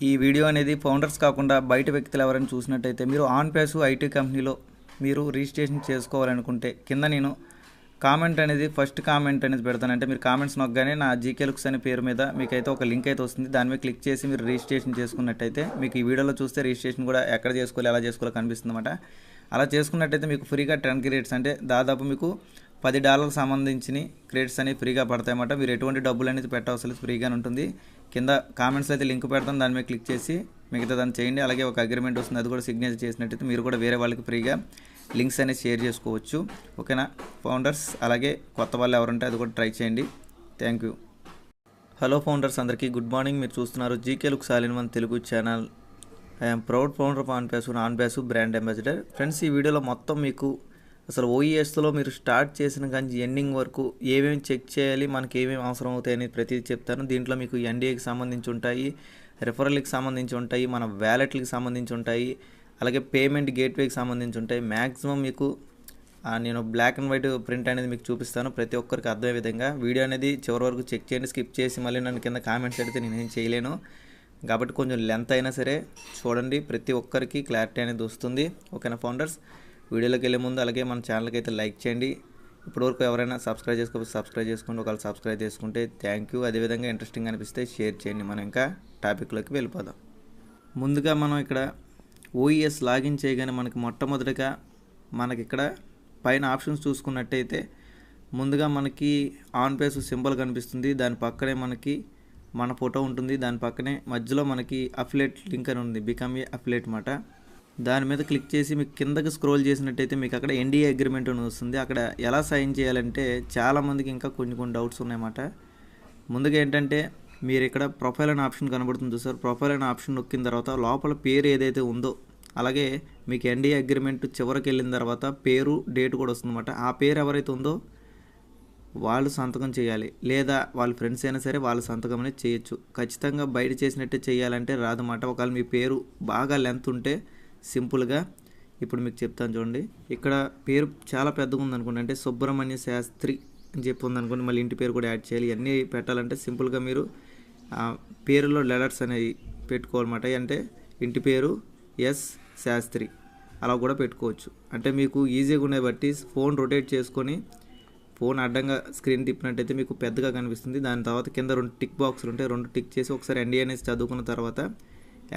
ఈ వీడియో అనేది ఫౌండర్స్ కాకుండా బయట వ్యక్తులు ఎవరైనా చూసినట్టయితే మీరు ఆన్ పేస్ ఐటీ కంపెనీలో మీరు రిజిస్ట్రేషన్ చేసుకోవాలనుకుంటే కింద నేను కామెంట్ అనేది ఫస్ట్ కామెంట్ అనేది పెడతాను. అంటే మీరు కామెంట్స్ నొక్కగానే నా జీకే లుక్స్ అనే పేరు మీద మీకైతే ఒక లింక్ అయితే వస్తుంది. దాని మీద క్లిక్ చేసి మీరు రిజిస్ట్రేషన్ చేసుకున్నట్టయితే మీకు ఈ వీడియోలో చూస్తే రిజిస్ట్రేషన్ కూడా ఎక్కడ చేసుకోవాలి ఎలా చేసుకోవాలో కనిపిస్తుంది అన్నమాట. అలా చేసుకున్నట్టయితే మీకు ఫ్రీగా 10 క్రెడిట్స్ అంటే దాదాపు మీకు $10 సంబంధించిన క్రెడిట్స్ అనేవి ఫ్రీగా పడతాయన్నమాట. మీరు ఎటువంటి డబ్బులు అనేది పెట్టవలసి ఫ్రీగానే ఉంటుంది. కింద కామెంట్స్ అయితే లింక్ పెడతాను, దాని మీద క్లిక్ చేసి మిగతా దాన్ని చేయండి. అలాగే ఒక అగ్రిమెంట్ వస్తుంది, అది కూడా సిగ్నేచర్ చేసినట్టయితే మీరు కూడా వేరే వాళ్ళకి ఫ్రీగా లింక్స్ అనేది షేర్ చేసుకోవచ్చు. ఓకేనా ఫౌండర్స్? అలాగే కొత్త వాళ్ళు ఎవరుంటే అది కూడా ట్రై చేయండి. Thank you. హలో ఫౌండర్స్, అందరికీ గుడ్ మార్నింగ్. మీరు చూస్తున్నారు GK looks all in one Telugu channel. I'm proud founder of on pace brand ambassador. Friends, ఈ వీడియోలో మొత్తం మీకు అసలు ఓఈఎస్లో మీరు స్టార్ట్ చేసిన కానీ ఎండింగ్ వరకు ఏమేమి చెక్ చేయాలి, మనకి ఏమేమి అవసరం అవుతాయి అనేది ప్రతిదీ చెప్తాను. దీంట్లో మీకు ఎన్డీఏకి సంబంధించి ఉంటాయి, రెఫరల్కి సంబంధించి ఉంటాయి, మన వ్యాలెట్లకి సంబంధించి ఉంటాయి, అలాగే పేమెంట్ గేట్వేకి సంబంధించి ఉంటాయి. మ్యాక్సిమం మీకు నేను బ్లాక్ అండ్ వైట్ ప్రింట్ అనేది మీకు చూపిస్తాను, ప్రతి ఒక్కరికి అర్థమయ్యే విధంగా. వీడియో అనేది చివరి వరకు చెక్ చేయండి. స్కిప్ చేసి మళ్ళీ నన్ను కింద కామెంట్స్ అడిగితే నేనేం చేయలేను కాబట్టి కొంచెం లెంత్ అయినా సరే చూడండి, ప్రతి ఒక్కరికి క్లారిటీ అనేది వస్తుంది. ఓకేనా ఫౌండర్స్? వీడియోలోకి వెళ్ళే ముందు అలాగే మన ఛానల్కి అయితే లైక్ చేయండి. ఇప్పటివరకు ఎవరైనా సబ్స్క్రైబ్ చేసుకోకపోతే సబ్స్క్రైబ్ చేసుకోండి. ఒకవేళ సబ్స్క్రైబ్ చేసుకుంటే థ్యాంక్ యూ. అదేవిధంగా ఇంట్రెస్టింగ్ అనిపిస్తే షేర్ చేయండి. మనం ఇంకా టాపిక్లోకి వెళ్ళిపోదాం. ముందుగా మనం ఇక్కడ ఓఈఎస్ లాగిన్ చేయగానే మనకి మొట్టమొదటిగా మనకి ఇక్కడ పైన ఆప్షన్స్ చూసుకున్నట్టయితే ముందుగా మనకి ఆన్ పేస్ సింబల్ కనిపిస్తుంది. దాని పక్కనే మనకి మన ఫోటో ఉంటుంది. దాని పక్కనే మధ్యలో మనకి అఫిలియేట్ లింక్ అని ఉంది, బికమ్ ఏ అఫిలియేట్ మాట. దాని మీద క్లిక్ చేసి మీకు కిందకి స్క్రోల్ చేసినట్టయితే మీకు అక్కడ ఎన్డీఏ అగ్రిమెంట్ అని వస్తుంది. అక్కడ ఎలా సైన్ చేయాలంటే చాలామందికి ఇంకా కొన్ని డౌట్స్ ఉన్నాయన్నమాట. ముందుగా ఏంటంటే మీరు ఇక్కడ ప్రొఫైల్ అనే ఆప్షన్ కనబడుతుంది సార్. ప్రొఫైల్ అనే ఆప్షన్ నొక్కిన తర్వాత లోపల పేరు ఏదైతే ఉందో, అలాగే మీకు ఎన్డీఏ అగ్రిమెంట్ చివరికి వెళ్ళిన తర్వాత పేరు డేట్ కూడా వస్తుందన్నమాట. ఆ పేరు ఎవరైతే ఉందో వాళ్ళు సంతకం చేయాలి, లేదా వాళ్ళ ఫ్రెండ్స్ అయినా సరే వాళ్ళ సంతకం అనేది చేయొచ్చు. ఖచ్చితంగా బయట చేసినట్టే చేయాలంటే రాదన్నమాట. ఒకవేళ మీ పేరు బాగా లెంత్ ఉంటే సింపుల్గా ఇప్పుడు మీకు చెప్తాను చూడండి. ఇక్కడ పేరు చాలా పెద్దగా ఉందనుకోండి, అంటే సుబ్రహ్మణ్య శాస్త్రి అని చెప్పి ఉందనుకోండి, మళ్ళీ ఇంటి పేరు కూడా యాడ్ చేయాలి. ఇవన్నీ పెట్టాలంటే సింపుల్గా మీరు పేరులో లెటర్స్ అనేవి పెట్టుకోవాలన్నమాట. అంటే ఇంటి పేరు ఎస్ శాస్త్రి అలా కూడా పెట్టుకోవచ్చు. అంటే మీకు ఈజీగా ఉండే బట్టి ఫోన్ రొటేట్ చేసుకొని ఫోన్ అడ్డంగా స్క్రీన్ తిప్పినట్టయితే మీకు పెద్దగా కనిపిస్తుంది. దాని తర్వాత కింద 2 టిక్ బాక్సులు ఉంటాయి, 2 టిక్ చేసి ఒకసారి ఎన్డీఏ అనేది చదువుకున్న తర్వాత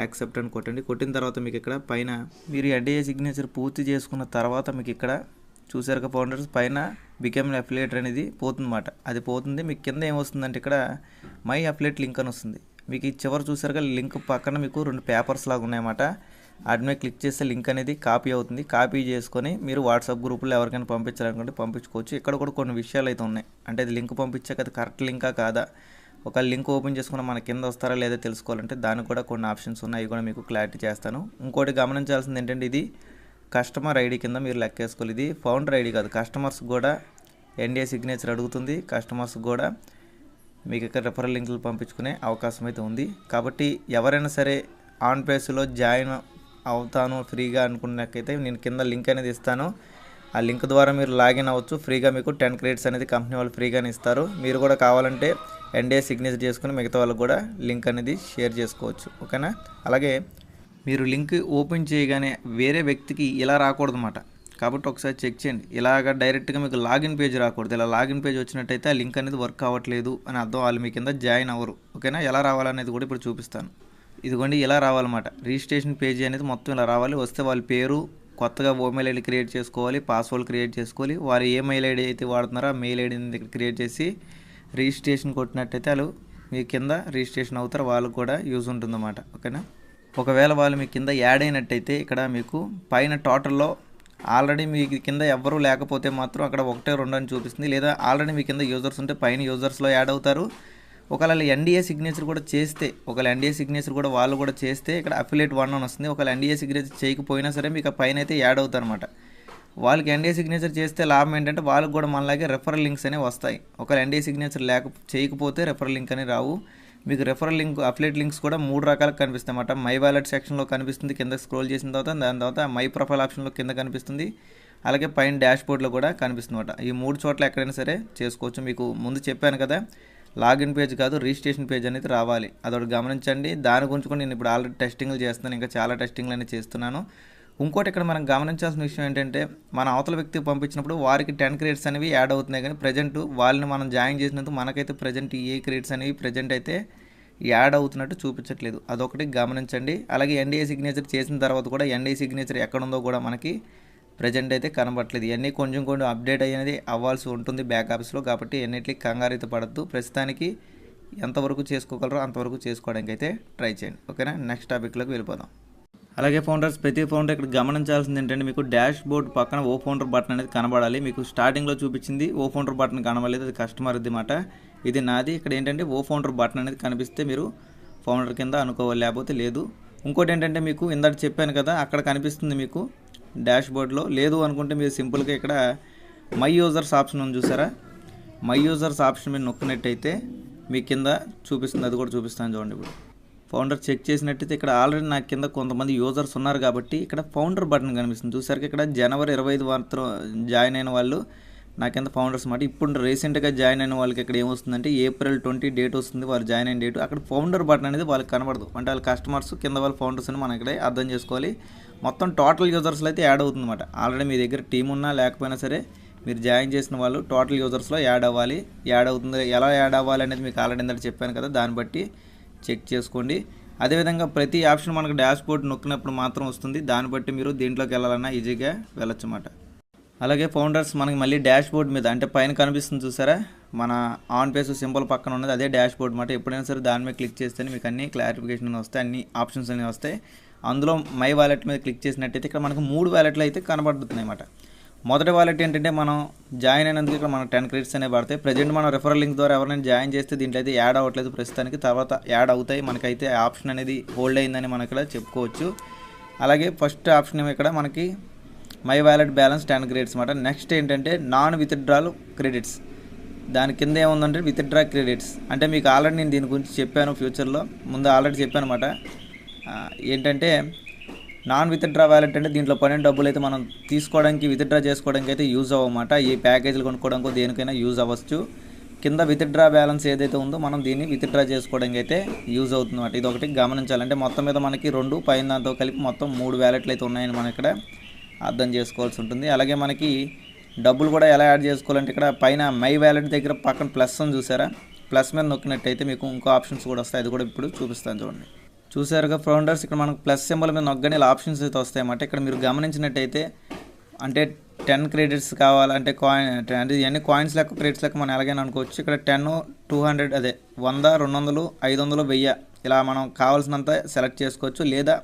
యాక్సెప్ట్ అని కొట్టండి. కొట్టిన తర్వాత మీకు ఇక్కడ పైన మీరు ఎన్డీఏ సిగ్నేచర్ పూర్తి చేసుకున్న తర్వాత మీకు ఇక్కడ చూసారుగా ఫౌండర్స్ పైన బికమ్ అఫిలియేటర్ అనేది పోతుందన్నమాట. అది పోతుంది. మీకు కింద ఏమొస్తుందంటే ఇక్కడ మై అఫిలియేట్ లింక్ అని వస్తుంది. మీకు ఈ చివరి చూసారుగా లింక్ పక్కన మీకు 2 పేపర్స్ లాగా ఉన్నాయన్నమాట. వాటి మీద క్లిక్ చేస్తే లింక్ అనేది కాపీ అవుతుంది. కాపీ చేసుకొని మీరు వాట్సాప్ గ్రూపులో ఎవరికైనా పంపించాలనుకుంటే పంపించుకోవచ్చు. ఇక్కడ కూడా కొన్ని విషయాలు అయితే ఉన్నాయి. అంటే అది లింక్ పంపించాక అది కరెక్ట్ లింకా కాదా, ఒక లింక్ ఓపెన్ చేసుకున్న మన కింద వస్తారా లేదా తెలుసుకోవాలంటే దానికి కూడా కొన్ని ఆప్షన్స్ ఉన్నాయి. అవి కూడా మీకు క్లారిటీ చేస్తాను. ఇంకోటి గమనించాల్సింది ఏంటంటే ఇది కస్టమర్ ఐడి కింద మీరు లెక్కేసుకోవాలి. ఇది ఫౌండర్ ఐడి కాదు. కస్టమర్స్ కూడా ఎన్డీఏ సిగ్నేచర్ అడుగుతుంది. కస్టమర్స్ కూడా మీకు ఇక్కడ రెఫరల్ లింకులు పంపించుకునే అవకాశం అయితే ఉంది. కాబట్టి ఎవరైనా సరే ఆన్ పేస్లో జాయిన్ అవుతాను ఫ్రీగా అనుకున్నకైతే నేను కింద లింక్ అనేది ఇస్తాను. ఆ లింక్ ద్వారా మీరు లాగిన్ అవ్వచ్చు. ఫ్రీగా మీకు 10 క్రెడిట్స్ అనేది కంపెనీ వాళ్ళు ఫ్రీగానే ఇస్తారు. మీరు కూడా కావాలంటే ఎన్డీఏ సిగ్నేచర్ చేసుకుని మిగతా వాళ్ళకు కూడా లింక్ అనేది షేర్ చేసుకోవచ్చు. ఓకేనా? అలాగే మీరు లింక్ ఓపెన్ చేయగానే వేరే వ్యక్తికి ఇలా రాకూడదు అన్నమాట. కాబట్టి ఒకసారి చెక్ చేయండి. ఇలాగ డైరెక్ట్గా మీకు లాగిన్ పేజ్ రాకూడదు. ఇలా లాగిన్ పేజ్ వచ్చినట్టయితే ఆ లింక్ అనేది వర్క్ అవ్వట్లేదు అని అర్థం. వాళ్ళు మీ కింద జాయిన్ అవ్వరు. ఓకేనా? ఎలా రావాలనేది కూడా ఇప్పుడు చూపిస్తాను. ఇదిగోండి ఇలా రావాలన్నమాట. రిజిస్ట్రేషన్ పేజీ అనేది మొత్తం ఇలా రావాలి. వస్తే వాళ్ళ పేరు, కొత్తగా ఈమెయిల్ ఐడి క్రియేట్ చేసుకోవాలి, పాస్వర్డ్ క్రియేట్ చేసుకోవాలి. వారు ఏ మెయిల్ ఐడి అయితే వాడుతున్నారో ఆ మెయిల్ ఐడిని దగ్గర క్రియేట్ చేసి రిజిస్ట్రేషన్ కొట్టినట్టయితే వాళ్ళు మీ కింద రిజిస్ట్రేషన్ అవుతారు. వాళ్ళకు కూడా యూజ్ ఉంటుందన్నమాట. ఓకేనా? ఒకవేళ వాళ్ళు మీ కింద యాడ్ అయినట్టయితే ఇక్కడ మీకు పైన టోటల్లో ఆల్రెడీ మీ కింద ఎవ్వరూ లేకపోతే మాత్రం అక్కడ 1, 2 అని చూపిస్తుంది. లేదా ఆల్రెడీ మీ కింద యూజర్స్ ఉంటే పైన యూజర్స్లో యాడ్ అవుతారు. ఒకవేళ ఎన్డీఏ సిగ్నేచర్ కూడా చేస్తే, ఒకవేళ ఎన్డీఏ సిగ్నేచర్ కూడా వాళ్ళు కూడా చేస్తే ఇక్కడ అఫిలియేట్ 1 అని వస్తుంది. ఒకవేళ ఎన్డీఏ సిగ్నేచర్ చేయకపోయినా సరే మీకు పైన అయితే యాడ్ అవుతారు అనమాట. వాళ్ళకి ఎన్డీఏ సిగ్నేచర్ చేస్తే లాభం ఏంటంటే వాళ్ళకి కూడా మనలాగే రెఫరల్ లింక్స్ అనేవి వస్తాయి. ఒకవేళ ఎన్డీఏ సిగ్నేచర్ చేయకపోతే రెఫరల్ లింక్ అని రావు. మీకు రెఫరల్ లింక్, అఫిలియేట్ లింక్స్ కూడా 3 రకాలుగా కనిపిస్తాయి అన్నమాట. మై వాలెట్ సెక్షన్లో కనిపిస్తుంది, కింద స్క్రోల్ చేసిన తర్వాత దాని తర్వాత మై ప్రొఫైల్ ఆప్షన్లో కింద కనిపిస్తుంది, అలాగే పైన డాష్ బోర్డ్లో కూడా కనిపిస్తుంది అన్నమాట. ఈ 3 చోట్ల ఎక్కడైనా సరే చేసుకోవచ్చు. మీకు ముందు చెప్పాను కదా, లాగిన్ పేజ్ కాదు రిజిస్ట్రేషన్ పేజ్ అనేది రావాలి. అదొకటి గమనించండి. దాని గురించి కూడా నేను ఇప్పుడు ఆల్రెడీ టెస్టింగ్లు చేస్తున్నాను, ఇంకా చాలా టెస్టింగ్లు అనేది చేస్తున్నాను. ఇంకోటి ఇక్కడ మనం గమనించాల్సిన విషయం ఏంటంటే మన అవతల వ్యక్తికి పంపించినప్పుడు వారికి 10 క్రెడిట్స్ అనేవి యాడ్ అవుతున్నాయి, కానీ ప్రజెంట్ వాళ్ళని మనం జాయిన్ చేసినందుకు మనకైతే ప్రజెంట్ ఏ క్రెడిట్స్ అనేవి ప్రజెంట్ అయితే యాడ్ అవుతున్నట్టు చూపించట్లేదు. అదొకటి గమనించండి. అలాగే ఎన్డీఏ సిగ్నేచర్ చేసిన తర్వాత కూడా ఎన్డీఏ సిగ్నేచర్ ఎక్కడ ఉందో కూడా మనకి ప్రజెంట్ అయితే కనబడట్లేదు. ఇవన్నీ కొంచెం అప్డేట్ అనేది అవ్వాల్సి ఉంటుంది బ్యాక్ ఆఫీస్లో. కాబట్టి ఎన్నిటికి కంగారు అయితే పడద్దు. ప్రస్తుతానికి ఎంతవరకు చేసుకోగలరో అంతవరకు చేసుకోవడానికి అయితే ట్రై చేయండి. ఓకేనా, నెక్స్ట్ టాపిక్లోకి వెళ్ళిపోదాం. అలాగే ఫౌండర్స్, ప్రతి ఫౌండర్ ఇక్కడ గమనించాల్సింది ఏంటంటే మీకు డాష్ బోర్డ్ పక్కన ఓ ఫౌండర్ బటన్ అనేది కనబడాలి. మీకు స్టార్టింగ్లో చూపించింది ఓ ఫౌండర్ బటన్ కనబడలేదు, అది కస్టమర్ది మాట, ఇది నాది. ఇక్కడ ఏంటంటే ఓ ఫౌండర్ బటన్ అనేది కనిపిస్తే మీరు ఫౌండర్ కింద అనుకోవాలి, లేకపోతే లేదు. ఇంకోటి ఏంటంటే మీకు ఇందాక చెప్పాను కదా, అక్కడ కనిపిస్తుంది మీకు డాష్ బోర్డ్లో. లేదు అనుకుంటే మీరు సింపుల్గా ఇక్కడ మై యూజర్స్ ఆప్షన్ ఉంది చూసారా, మై యూజర్స్ ఆప్షన్ మీద నొక్కినట్టయితే మీ కింద చూపిస్తుంది. అది కూడా చూపిస్తాను చూడండి. ఇప్పుడు ఫౌండర్ చెక్ చేసినట్టయితే ఇక్కడ ఆల్రెడీ నాకు కింద కొంతమంది యూజర్స్ ఉన్నారు కాబట్టి ఇక్కడ ఫౌండర్ బటన్ కనిపిస్తుంది చూసారు. ఇక్కడ జనవరి 25 మాత్రం జాయిన్ అయిన వాళ్ళు నా కింద ఫౌండర్స్ మాట. ఇప్పుడు రీసెంట్గా జాయిన్ అయిన వాళ్ళకి ఇక్కడ ఏమొస్తుందంటే April 20 డేట్ వస్తుంది, వాళ్ళు జాయిన్ అయిన డేట్. అక్కడ ఫౌండర్ బటన్ అనేది వాళ్ళకి కనబడదు, అంటే వాళ్ళ కస్టమర్స్ కింద వాళ్ళ ఫౌండర్స్ అని మనం ఇక్కడ అర్థం చేసుకోవాలి. మొత్తం టోటల్ యూజర్స్లో అయితే యాడ్ అవుతుంది అనమాట. ఆల్రెడీ మీ దగ్గర టీం ఉన్నా లేకపోయినా సరే మీరు జాయిన్ చేసిన వాళ్ళు టోటల్ యూజర్స్లో యాడ్ అవ్వాలి. యాడ్ అవుతుంది, ఎలా యాడ్ అవ్వాలి అనేది మీకు ఆల్రెడీ ఇందాక చెప్పాను కదా, దాన్ని బట్టి చెక్ చేసుకోండి. అదేవిధంగా ప్రతి ఆప్షన్ మనకు డాష్ బోర్డ్ నొక్కినప్పుడు మాత్రం వస్తుంది, దాన్ని బట్టి మీరు దీంట్లోకి వెళ్ళాలన్నా ఈజీగా వెళ్ళొచ్చు అన్నమాట. అలాగే ఫౌండర్స్, మనకి మళ్ళీ డాష్ బోర్డ్ మీద అంటే పైన కనిపిస్తుంది చూసారా, మన ఆన్ పేస్ సింబల్ పక్కన ఉన్నది అదే డాష్ బోర్డ్ మాట. ఎప్పుడైనా సరే దాని మీద క్లిక్ చేస్తే మీకు అన్ని క్లారిఫికేషన్ వస్తాయి, అన్ని ఆప్షన్స్ అనేవి వస్తాయి. అందులో మై వాలెట్ మీద క్లిక్ చేసినట్టయితే ఇక్కడ మనకు 3 వాలెట్లు అయితే కనబడుతున్నాయి అన్నమాట. మొదటి వాలెట్ ఏంటంటే మనం జాయిన్ అయినందుకు ఇక్కడ మనకు 10 క్రెడిట్స్ అనేవి పడతాయి. ప్రజెంట్ మనం రెఫరల్ లింక్ ద్వారా ఎవరైనా జాయిన్ చేస్తే దీంట్లో అయితే యాడ్ అవ్వట్లేదు ప్రస్తుతానికి, తర్వాత యాడ్ అవుతాయి. మనకైతే ఆప్షన్ అనేది హోల్డ్ అయిందని మనం ఇక్కడ చెప్పుకోవచ్చు. అలాగే ఫస్ట్ ఆప్షన్ ఏమో ఇక్కడ మనకి మై వాలెట్ బ్యాలెన్స్ 10 క్రెడిట్స్ అన్నమాట. నెక్స్ట్ ఏంటంటే నాన్ విత్డ్రాల్ క్రెడిట్స్, దాని కింద ఏముందంటే విత్డ్రా క్రెడిట్స్. అంటే మీకు ఆల్రెడీ నేను దీని గురించి చెప్పాను ఫ్యూచర్లో, ముందు ఆల్రెడీ చెప్పాను అన్నమాట. ఏంటంటే నాన్ విత్డ్రా వ్యాలెట్ అంటే దీంట్లో పడిన డబ్బులు అయితే మనం తీసుకోవడానికి విత్డ్రా చేసుకోవడానికి అయితే యూజ్ అవ్వమాట. ఈ ప్యాకేజీలు కొనుక్కోవడానికి దేనికైనా యూజ్ అవ్వచ్చు. కింద విత్డ్రా బ్యాలెన్స్ ఏదైతే ఉందో మనం దీన్ని విత్డ్రా చేసుకోవడానికి అయితే యూజ్ అవుతుంది అన్నమాట. ఇది ఒకటి గమనించాలంటే మొత్తం మీద మనకి 2 పైన దాంతో కలిపి మొత్తం 3 వ్యాలెట్లు అయితే ఉన్నాయని మనం ఇక్కడ అర్థం చేసుకోవాల్సి ఉంటుంది. అలాగే మనకి డబ్బులు కూడా ఎలా యాడ్ చేసుకోవాలంటే ఇక్కడ పైన మై వ్యాలెట్ దగ్గర పక్కన ప్లస్ అని చూసారా, ప్లస్ మీద నొక్కినట్టయితే మీకు ఇంకో ఆప్షన్స్ కూడా వస్తాయి, అది కూడా ఇప్పుడు చూపిస్తాను చూడండి. చూసారుగా ఫౌండర్స్, ఇక్కడ మనకు ప్లస్ సింబల్ మీద నొక్కగానే ఇలా ఆప్షన్స్ అయితే వస్తాయన్నమాట. ఇక్కడ మీరు గమనించినట్టయితే అంటే 10 క్రెడిట్స్ కావాలంటే కాయిన్ అంటే ఇవన్నీ కాయిన్స్ లెక్క క్రెడిట్స్ లెక్క మనం ఎలాగైనా అనుకోవచ్చు. ఇక్కడ 10, 200 అదే 100, 200, 500, 1000 ఇలా మనం కావాల్సినంత సెలెక్ట్ చేసుకోవచ్చు. లేదా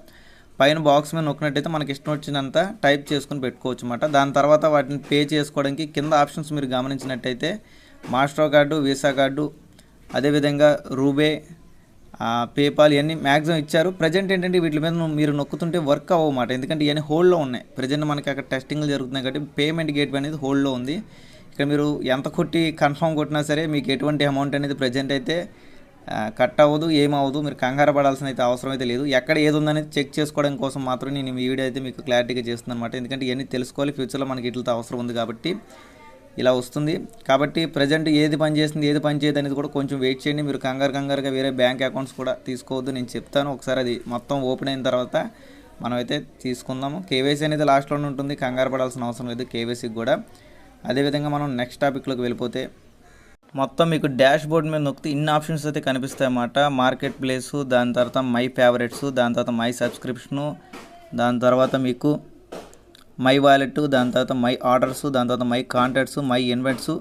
పైన బాక్స్ మీద నొక్కినట్టయితే మనకి ఇష్టం వచ్చినంత టైప్ చేసుకుని పెట్టుకోవచ్చు అన్నమాట. దాని తర్వాత వాటిని పే చేసుకోవడానికి కింద ఆప్షన్స్ మీరు గమనించినట్టయితే మాస్టర్ కార్డు, వీసా కార్డు, అదేవిధంగా రూబే, పేపాల్ ఇవన్నీ మ్యాక్సిమం ఇచ్చారు. ప్రజెంట్ ఏంటంటే వీటి మీద మీరు నొక్కుతుంటే వర్క్ అవ్వమాట, ఎందుకంటే ఇవన్నీ హోల్డ్లో ఉన్నాయి. ప్రజెంట్ మనకి అక్కడ టెస్టింగ్లు జరుగుతున్నాయి కాబట్టి పేమెంట్ గేట్వే అనేది హోల్డ్లో ఉంది. ఇక్కడ మీరు ఎంత కొట్టి కన్ఫర్మ్ కొట్టినా సరే మీకు ఎటువంటి అమౌంట్ అనేది ప్రజెంట్ అయితే కట్ అవ్వదు, ఏమవ్వదు. మీరు కంగారు పడాల్సిన అయితే అవసరం అయితే లేదు. ఎక్కడ ఏది ఉందనేది చెక్ చేసుకోవడం కోసం మాత్రం నేను ఈ వీడియో అయితే మీకు క్లారిటీగా చేస్తున్నాను అనమాట. ఎందుకంటే ఇవన్నీ తెలుసుకోవాలి, ఫ్యూచర్లో మనకి వీటితో అవసరం ఉంది కాబట్టి ఇలా వస్తుంది. కాబట్టి ప్రజెంట్ ఏది పని చేస్తుంది ఏది పని చేయదు అనేది కూడా కొంచెం వెయిట్ చేయండి. మీరు కంగారుగా వేరే బ్యాంక్ అకౌంట్స్ కూడా తీసుకోవద్దు, నేను చెప్తాను. ఒకసారి అది మొత్తం ఓపెన్ అయిన తర్వాత మనమైతే తీసుకుందాము. కేవైసీ అనేది లాస్ట్లోనే ఉంటుంది, కంగారు పడాల్సిన అవసరం లేదు కేవైసీకి కూడా. అదేవిధంగా మనం నెక్స్ట్ టాపిక్లోకి వెళ్ళిపోతే మొత్తం మీకు డాష్ బోర్డ్ మీద నొక్కితే ఇన్ని ఆప్షన్స్ అయితే కనిపిస్తాయి అన్నమాట. మార్కెట్ ప్లేసు, దాని తర్వాత మై ఫేవరెట్స్, దాని తర్వాత మై సబ్స్క్రిప్షను, దాని తర్వాత మీకు మై వాలెట్, దాని తర్వాత మై ఆర్డర్స్, దాని తర్వాత మై కాంటాక్ట్స్, మై ఇన్వెంట్స్.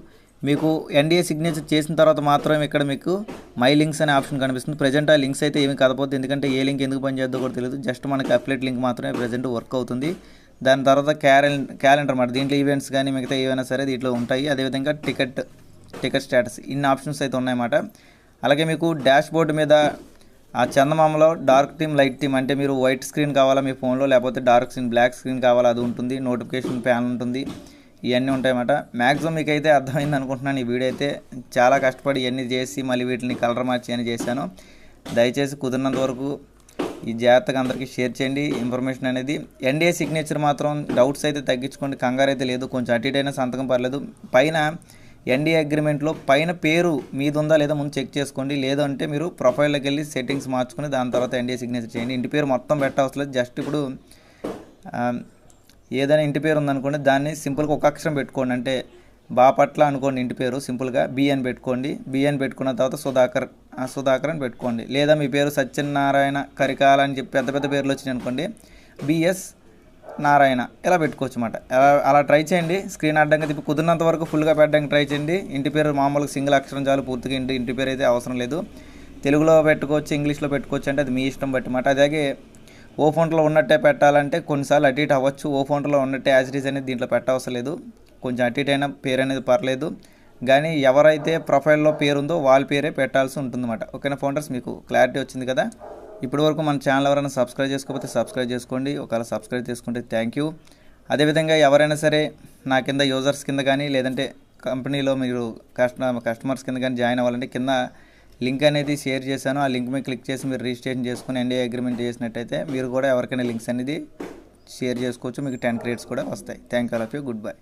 మీకు ఎన్డీఏ సిగ్నేచర్ చేసిన తర్వాత మాత్రమే ఇక్కడ మీకు మై లింక్స్ అనే ఆప్షన్ కనిపిస్తుంది. ప్రజెంట్ ఆ లింక్స్ అయితే ఏమీ కదపోతుంది, ఎందుకంటే ఏ లింక్ ఎందుకు పనిచేద్దో కూడా తెలియదు. జస్ట్ మనకి అఫిలియేట్ లింక్ మాత్రమే ప్రజెంట్ వర్క్ అవుతుంది. దాని తర్వాత క్యాలెండర్ అన్నమాట, దీంట్లో ఈవెంట్స్ కానీ మిగతా ఏవైనా సరే దీంట్లో ఉంటాయి. అదేవిధంగా టికెట్ స్టేటస్, ఇన్ని ఆప్షన్స్ అయితే ఉన్నాయన్నమాట. అలాగే మీకు డాష్ బోర్డు మీద ఆ చందమామలో డార్క్ థీమ్, లైట్ థీమ్, అంటే మీరు వైట్ స్క్రీన్ కావాలా మీ ఫోన్లో, లేకపోతే డార్క్ స్క్రీన్, బ్లాక్ స్క్రీన్ కావాలా, అది ఉంటుంది. నోటిఫికేషన్ ప్యానల్ ఉంటుంది, ఇవన్నీ ఉంటాయన్నమాట. మ్యాక్సిమం మీకు అయితే అర్థమైంది అనుకుంటున్నాను. ఈ వీడియో అయితే చాలా కష్టపడి ఇవన్నీ చేసి మళ్ళీ వీటిని కలర్ మార్చి అని చేశాను. దయచేసి కుదిరినంత వరకు ఈ జాగ్రత్తగా అందరికీ షేర్ చేయండి ఇన్ఫర్మేషన్ అనేది. ఎన్డీఏ సిగ్నేచర్ మాత్రం డౌట్స్ అయితే తగ్గించుకోండి, కంగారు అయితే లేదు. కొంచెం అటు ఇటు అయినా సంతకం పర్లేదు. పైన ఎన్డీఏ అగ్రిమెంట్లో పైన పేరు మీది ఉందా లేదా ముందు చెక్ చేసుకోండి. లేదంటే మీరు ప్రొఫైల్లోకి వెళ్ళి సెట్టింగ్స్ మార్చుకుని దాని తర్వాత ఎన్డీఏ సిగ్నేచర్ చేయండి. ఇంటి పేరు మొత్తం పెట్టవసరం లేదు. జస్ట్ ఇప్పుడు ఏదైనా ఇంటి పేరు ఉందనుకోండి, దాన్ని సింపుల్గా ఒక అక్షరం పెట్టుకోండి. అంటే బాపట్ల అనుకోండి ఇంటి పేరు, సింపుల్గా బిఎన్ పెట్టుకోండి. బిఎన్ పెట్టుకున్న తర్వాత సుధాకర్ అని పెట్టుకోండి. లేదా మీ పేరు సత్యనారాయణ కరికాల అని చెప్పి పెద్ద పెద్ద పేర్లు వచ్చినాయి అనుకోండి, బిఎస్ నారాయణ ఇలా పెట్టుకోవచ్చు అన్నమాట. అలా ట్రై చేయండి. స్క్రీన్ అడ్డంగా తిప్పి కుదిరినంత వరకు ఫుల్గా పెట్టడానికి ట్రై చేయండి. ఇంటి పేరు మామూలుగా సింగిల్ అక్షరం చాలు, పూర్తిగా ఇంటి పేరు అయితే అవసరం లేదు. తెలుగులో పెట్టుకోవచ్చు, ఇంగ్లీష్లో పెట్టుకోవచ్చు, అంటే అది మీ ఇష్టం బట్టి మాట. అలాగే ఓ ఫోన్లో ఉన్నట్టే పెట్టాలంటే కొన్నిసార్లు అటు ఇటు అవ్వచ్చు. ఓ ఫోన్లో ఉన్నట్టే యాజ్ ఇట్ ఈజ్ అనేది దీంట్లో పెట్టవసరం లేదు. కొంచెం అటు ఇటు అయినా పేరు అనేది పర్లేదు, కానీ ఎవరైతే ప్రొఫైల్లో పేరు ఉందో వాళ్ళ పేరే పెట్టాల్సి ఉంటుందన్నమాట. ఓకేనా ఫౌండర్స్, మీకు క్లారిటీ వచ్చింది కదా. ఇప్పటి వరకు మన ఛానల్ ఎవరైనా సబ్స్క్రైబ్ చేసుకోకపోతే సబ్స్క్రైబ్ చేసుకోండి. ఒకవేళ సబ్స్క్రైబ్ చేసుకుంటే థ్యాంక్ యూ. అదేవిధంగా ఎవరైనా సరే నా కింద యూజర్స్ కింద కానీ లేదంటే కంపెనీలో మీరు కస్టమర్స్ కింద కానీ జాయిన్ అవ్వాలంటే కింద లింక్ అనేది షేర్ చేశాను. ఆ లింక్ మీద క్లిక్ చేసి మీరు రిజిస్ట్రేషన్ చేసుకుని ఎన్డీఏ అగ్రిమెంట్ చేసినట్టయితే మీరు కూడా ఎవరికైనా లింక్స్ అనేది షేర్ చేసుకోవచ్చు. మీకు 10 క్రెడిట్స్ కూడా వస్తాయి. Thank you all of you. Good bye.